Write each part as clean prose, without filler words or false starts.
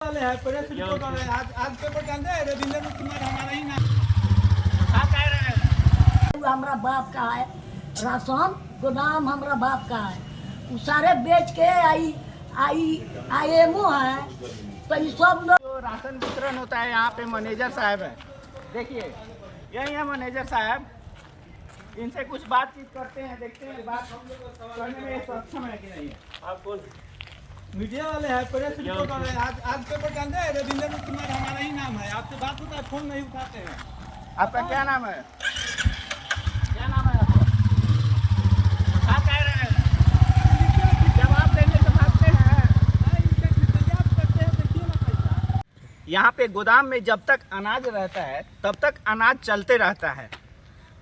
वाले हैं press report वाले हैं। आज पेपर जानते हैं रविंद्र कुमार हमारा ही नाम हमारा बाप का है। राशन गोदाम हमारा बाप का है। वो सारे बेच के IMO है तो ये सब लोग जो राशन वितरण होता है यहाँ पे मैनेजर साहब है। देखिए यही है मैनेजर साहब, इनसे कुछ बातचीत करते हैं, देखते हैं बात करने में सक्षम है कि नहीं है। आप कौन? मीडिया वाले हैं प्रेस रिपोर्ट वाले हैं। आज पेपर जानते हैं रविंद्र कुमार हमारा ही नाम है। आपसे बात होता है फोन नहीं उठाते हैं। आपका क्या नाम है? क्या नाम है आपका? क्या कह रहे हैं? जवाब देने से भागते हैं। यहाँ पे गोदाम में जब तक अनाज रहता है तब तक अनाज चलते रहता है,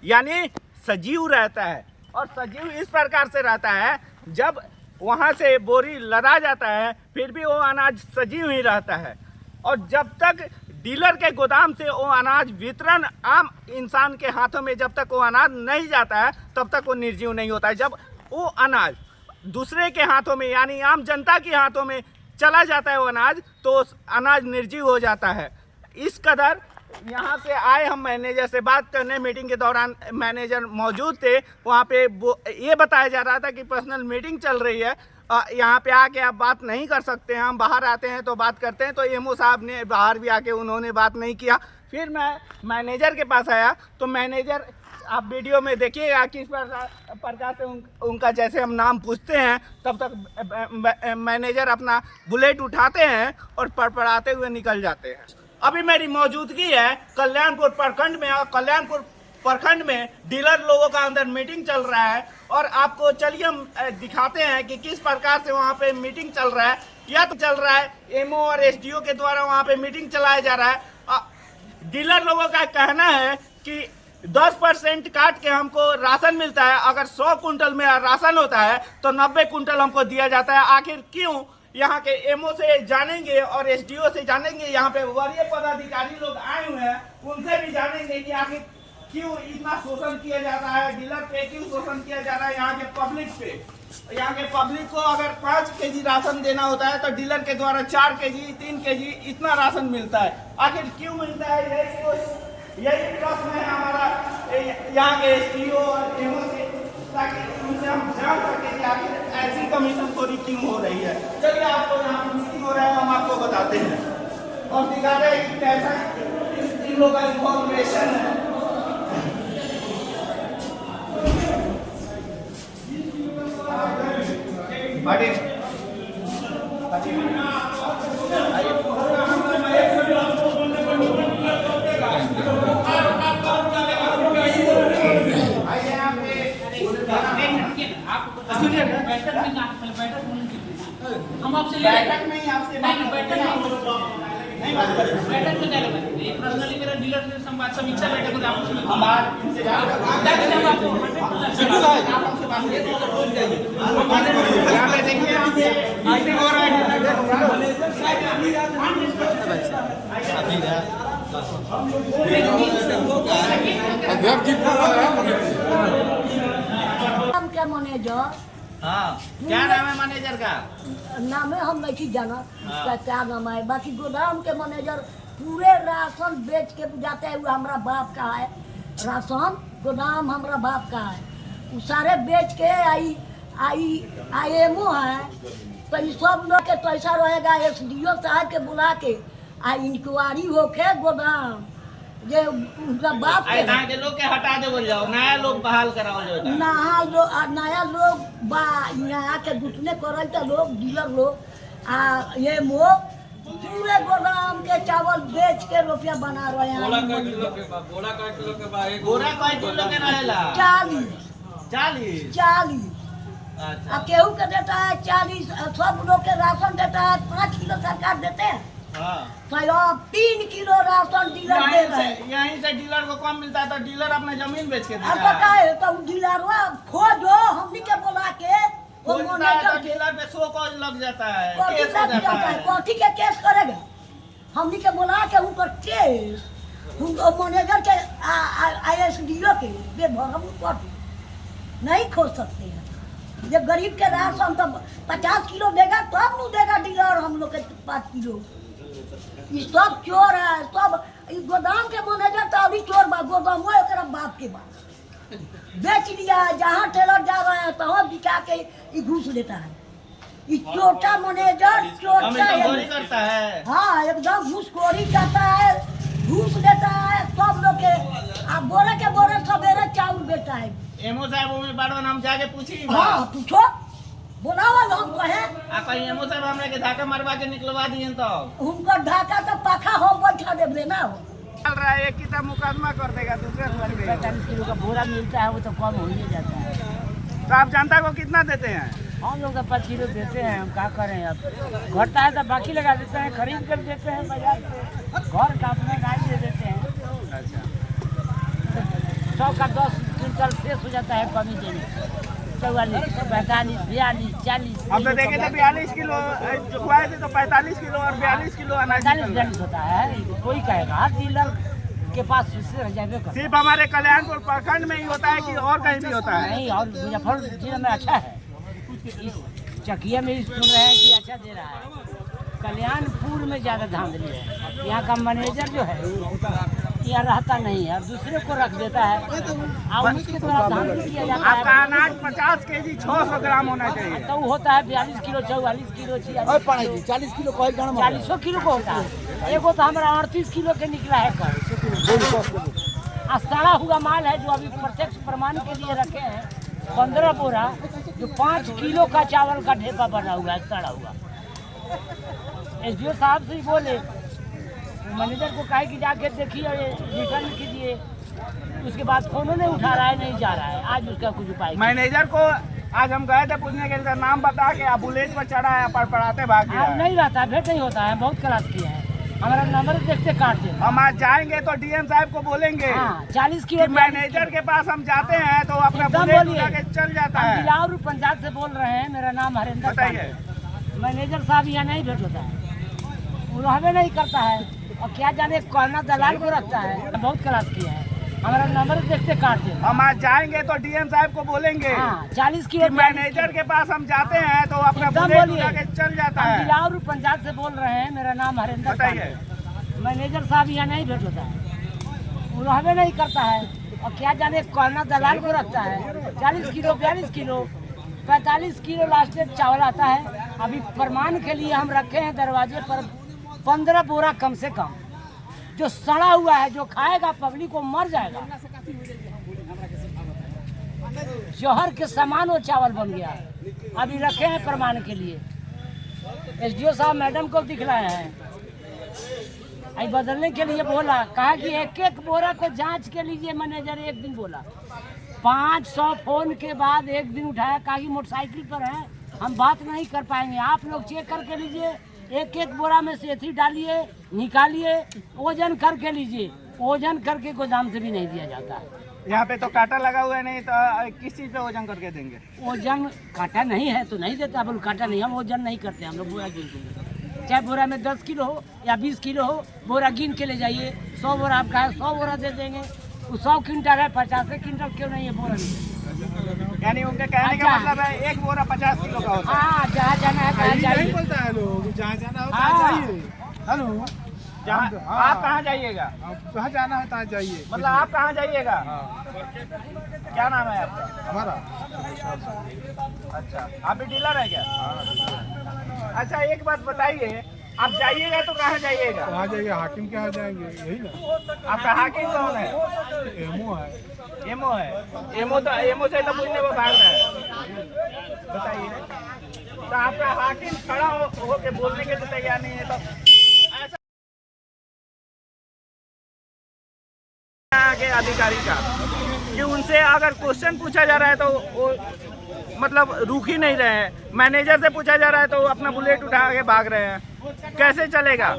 यानी सजीव रहता है। और सजीव इस प्रकार से रहता है, जब वहाँ से बोरी लदा जाता है फिर भी वो अनाज सजीव ही रहता है। और जब तक डीलर के गोदाम से वो अनाज वितरण आम इंसान के हाथों में जब तक वो अनाज नहीं जाता है तब तक वो निर्जीव नहीं होता है। जब वो अनाज दूसरे के हाथों में यानी आम जनता के हाथों में चला जाता है वो अनाज, तो अनाज निर्जीव हो जाता है। इस कदर यहाँ से आए हम मैनेजर से बात करने, मीटिंग के दौरान मैनेजर मौजूद थे। वहाँ पे ये बताया जा रहा था कि पर्सनल मीटिंग चल रही है, यहाँ पे आके आप बात नहीं कर सकते हैं, हम बाहर आते हैं तो बात करते हैं। तो एमओ साहब ने बाहर भी आके उन्होंने बात नहीं किया। फिर मैं मैनेजर के पास आया तो मैनेजर, आप वीडियो में देखिएगा किस प्रकार से उनका जैसे हम नाम पूछते हैं तब तक मैनेजर अपना बुलेट उठाते हैं और पड़पड़ाते हुए निकल जाते हैं। अभी मेरी मौजूदगी है कल्याणपुर प्रखंड में, और कल्याणपुर प्रखंड में डीलर लोगों का अंदर मीटिंग चल रहा है। और आपको चलिए हम दिखाते हैं कि किस प्रकार से वहाँ पे मीटिंग चल रहा है। यह तो चल रहा है एमओ और एसडीओ के द्वारा वहाँ पे मीटिंग चलाया जा रहा है। डीलर लोगों का कहना है कि 10% काट के हमको राशन मिलता है। अगर 100 कुंटल में राशन होता है तो 90 कुंटल हमको दिया जाता है। आखिर क्यों? यहाँ के एमओ से जानेंगे और एसडीओ से जानेंगे, यहाँ पे वरीय पदाधिकारी लोग आए हुए हैं, उनसे भी जानेंगे कि आखिर क्यों इतना शोषण किया जाता है, डीलर पे क्यों शोषण किया जा रहा है यहाँ के पब्लिक पे। यहाँ के पब्लिक को अगर 5 केजी राशन देना होता है तो डीलर के द्वारा 4 केजी 3 केजी इतना राशन मिलता है। आखिर क्यों मिलता है, यही प्रश्न है हमारा यहाँ के एसडीओ और एमओ से, ताकि उनसे हम जान सकें कि आखिर ऐसी कमीशन चोरी क्यों हो रही है। चलिए आपको यहाँ पर मीटिंग हो रहा है, हम आपको बताते हैं और दिखा रहे हैं कि कैसा इन लोगों का इन्फॉर्मेशन है। हम आपसे बैठक में ही आपसे नहीं बैठक में क्या लगता है? पर्सनली मेरा डीलर से संवाद समीक्षा बैठक में आपसे हम आज इंतजार आपको यहाँ पे देखिए मीटिंग हो रहा गोदाम के मैनेजर, हाँ, क्या नाम है मैनेजर का? नाम है हम नहीं जाना उसका क्या नाम है। बाकी गोदाम के मैनेजर पूरे राशन बेच के जाते हैं। वो हमारा बाप का है। राशन गोदाम हमारा बाप का है। वो सारे बेच के IMO है तो ये सब लोग के पैसा रहेगा। एसडीओ साहब के बुला के इंक्वायरी होके गोदाम ये उनका बाप के लोग के हटा दे बोल जाओ, नया लोग बहाल कराओ जो नया लोग बा यहाँ के घुटने करल तो लोग डीलर लोग ये मो पूरे गोदाम के चावल बेच के रुपया बना रहे हैं। गोरा कई किलो के रहेला 40। अच्छा। अब केहू के देता है 40। सब लोग के राशन देता है 5 किलो सरकार देते हैं। हाँ। तो अब 3 किलो राशन डीलर दे रहे हैं। यहीं से डीलर को कम मिलता है तो डीलर अपने जमीन बेच के अब देता है। पता है तो डीलर खोजो हमनी के बोला के वो मैनेजर के डीलर पे 100 कॉल लग जाता है, कथी केस हो जाता है। कथी के केस करेगा? हमनी के बोला के ऊपर केस मैनेजर के ISDO के बेभरम कथी नहीं खोज सकते हैं। जब गरीब के राशन तो 50 किलो देगा तब नहीं देगा डीलर हम लोग के 5 किलो। ये सब चोर है, सब ई गोदाम के मैनेजर तो अभी चोर बा, गोदाम वो एक बाप के बा बेच दिया, जहाँ टेलर जा रहा है तहाँ बिका के ये घूस लेता है। ये छोटा मैनेजर चोटा चोरी है, करता है। हाँ एकदम घूसखोरी करता है, घूस लेता है सब लोग के। अब बोरे के बोरे सवेरे चावल बेचता है। एमओ साहब वो में बाड़ो नाम जाके पूछी हाँ पूछो, बुलावा हम कहे आ कहीं एमओ साहब हमरा के धाका मरवा के निकलवा दिए तो उनका ढाका तो पाखा हम बैठा देवे ना हो। चल रहा है, एक की तो मुकदमा कर देगा, दूसरे को कर देगा। 45 किलो का बोरा मिलता है, वो तो कम हो ही जाता है। तो आप जनता को कितना देते हैं? हम लोग तो 5 किलो देते हैं, हम क्या करें अब। घटता है तो बाकी लगा देते हैं, खरीद कर देते हैं बाजार से, घर का अपना गाय दे देते हैं। अच्छा, 100 का 10 क्विंटल शेष हो जाता है कमी देने। 44, 45, 42, 40। हम तो देखे थे 42 किलो चुकवाए थे, तो 45 किलो और 42 किलो अनाज 45 होता है, कोई कहेगा हर डीलर के पास उससे रह जाए कर। सिर्फ हमारे कल्याणपुर प्रखंड में ही होता है कि और कहीं भी होता है? नहीं, और मुजफ्फरपुर जिले में अच्छा है। इस चकिया में सुन रहे हैं कि अच्छा दे रहा है। कल्याणपुर में ज़्यादा धांधली है। यहाँ का मैनेजर जो है यहाँ रहता नहीं है, दूसरे को रख देता है और उसके द्वारा धांधली किया जाता आपका है। अनाज 50 केजी 600 ग्राम होना चाहिए। तो वो होता है 42 किलो, 44 किलो, 40 किलो, 40 किलो को होता है। एगो तो हमारा 38 किलो के निकला है कल। आ सड़ा हुआ माल है जो अभी प्रत्यक्ष प्रमाण के लिए रखे हैं 15 बोरा, जो 5 किलो का चावल का ढेपा बना हुआ है सड़ा हुआ। एसडीओ साहब से ही बोले, मैनेजर को कहे कि जाके देखिए रिटर्न कीजिए। उसके बाद फोन नहीं उठा रहा है, नहीं जा रहा है। आज उसका कुछ उपाय मैनेजर को आज हम गए थे पूछने के लिए, नाम बता के आप बुलेट पर चढ़ा है, पड़पड़ाते भाग गया है। नहीं रहता है, भेंट नहीं होता है। बहुत क्लास किया है, हमारा नंबर देखते काट दे। हम आज जाएंगे तो डीएम साहब को बोलेंगे 40 किलो मैनेजर के पास हम जाते हैं तो अपना एकदम बुलेट बोलिए। उठा के चल जाता है। बिलावर पंचायत से बोल रहे हैं, मेरा नाम हरेंद्र बताइए। मैनेजर साहब यहाँ नहीं भेंट होता है, वो रहबे नहीं करता है। और क्या जाने कहना दलाल को रखता है। बहुत क्लास किया है, हमारा नंबर देखते काट दे। हम आज जाएंगे तो डीएम साहब को बोलेंगे 40 किलो मैनेजर के पास हम जाते हैं तो अपना एकदम बुलेट बोलिए। उठा के चल जाता है। बिलावर पंचायत से बोल रहे हैं, मेरा नाम हरेंद्र बताइए। मैनेजर साहब यहाँ नहीं भेंट होता है, वो रहबे नहीं करता है। और क्या जाने कहना दलाल को रखता है। 40 किलो, 42 किलो, 45 किलो लास्ट चावल आता है। अभी प्रमाण के लिए हम रखे हैं दरवाजे पर 15 बोरा कम से कम, जो सड़ा हुआ है, जो खाएगा पब्लिक को मर जाएगा। जहर के समान वो चावल बन गया है। अभी रखे हैं प्रमाण के लिए। एसडीओ साहब मैडम को दिखलाए हैं, अभी बदलने के लिए बोला, कहा कि एक एक बोरा को जांच के लीजिए। मैनेजर एक दिन बोला, 500 फोन के बाद एक दिन उठाया, कहा कि मोटरसाइकिल पर है, हम बात नहीं कर पाएंगे, आप लोग चेक करके लीजिए। एक एक बोरा में से एथी डालिए, निकालिए, वजन करके लीजिए। वजन करके गोदाम से भी नहीं दिया जाता है। यहाँ पे तो कांटा लगा हुआ है, नहीं तो किस चीज पे वजन करके देंगे? वजन काटा नहीं है तो नहीं देता। बोल काटा नहीं, हम वजन नहीं करते, हम लोग बोरा गिन के लेते। चाहे बोरा में 10 किलो हो या 20 किलो हो, बोरा गिन के ले जाइए। 100 बोरा आपका है, 100 बोरा दे देंगे। वो 100 क्विंटल है, 50 क्विंटल क्यों नहीं है बोरा नहीं। यानी उनके कहने का मतलब है एक बोरा 50 किलो का होता है। हाँ, जहाँ जाना है कहाँ जाइए। बोलता है लोग, जहाँ जाना हो हाँ। तहाँ जाइए। हेलो, आप कहाँ जाइएगा? आप जहाँ जाना है तहाँ जाइए। मतलब आप कहाँ जाइएगा? क्या नाम है आपका? हमारा अच्छा, आप भी डीलर है क्या? अच्छा, एक बात बताइए, आप जाइएगा तो कहाँ जाइएगा? कहाँ जाइए? हाकिम के यहाँ जाएंगे, यही ना। आपका हाकिम कौन है? एमओ है। एमओ है। एमओ से तो पूछने को भाग रहा है। बताइए, तो आपका हाकिम खड़ा हो के बोलने के लिए तैयार नहीं है, तो ऐसा आगे अधिकारी का कि उनसे अगर क्वेश्चन पूछा जा रहा है तो वो मतलब रुक ही नहीं रहे हैं। मैनेजर से पूछा जा रहा है तो वो अपना बुलेट उठा के भाग रहे हैं। कैसे चलेगा?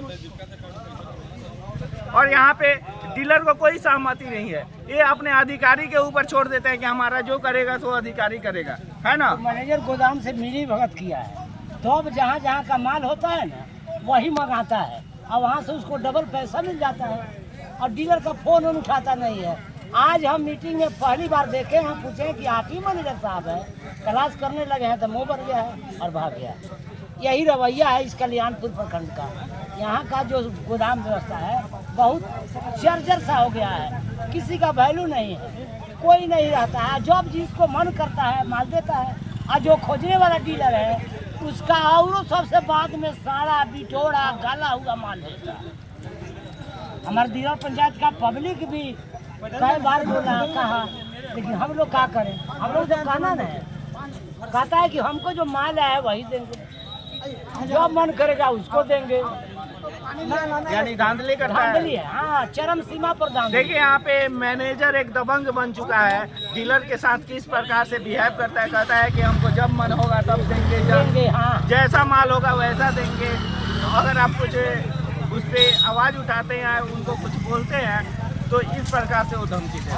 और यहाँ पे डीलर को कोई सहमति नहीं है, ये अपने अधिकारी के ऊपर छोड़ देते हैं कि हमारा जो करेगा सो अधिकारी करेगा, है ना? मैनेजर गोदाम से मिली भगत किया है, तो अब जहाँ जहाँ का माल होता है ना वही मंगाता है, और वहाँ से उसको डबल पैसा मिल जाता है। और डीलर का फोन उठाता नहीं है। आज हम मीटिंग में पहली बार देखे, हम पूछे कि आप ही मैनेजर साहब हैं, क्लास करने लगे हैं तो मुँह भर गया है और भाग गया है। यही रवैया है इस कल्याणपुर प्रखंड का। यहाँ का जो गोदाम व्यवस्था है बहुत जर्जर सा हो गया है, किसी का वैल्यू नहीं है, कोई नहीं रहता है। जब जिसको मन करता है माल देता है, और जो खोजने वाला डीलर है उसका और सबसे बाद में सारा बिटोड़ा गला हुआ माल देता है। हमारे दिनौर पंचायत का पब्लिक भी कई बार बोला कहा, लेकिन हम लोग क्या करें, हम लोग तो कहना नहीं, कहता है कि हमको जो माल है वही देंगे, जो मन करेगा उसको देंगे। यानी धांधली करता धांधली है। है, हाँ, चरम सीमा पर धांधली। देखिए यहाँ पे मैनेजर एक दबंग बन चुका है, डीलर के साथ किस प्रकार से बिहेव करता है, कहता है कि हमको जब मन होगा तब देंगे, देंगे, हाँ। जैसा माल होगा वैसा देंगे। अगर आप कुछ उस पर आवाज़ उठाते हैं, उनको कुछ बोलते हैं तो इस प्रकार से वो धमकी देते हैं।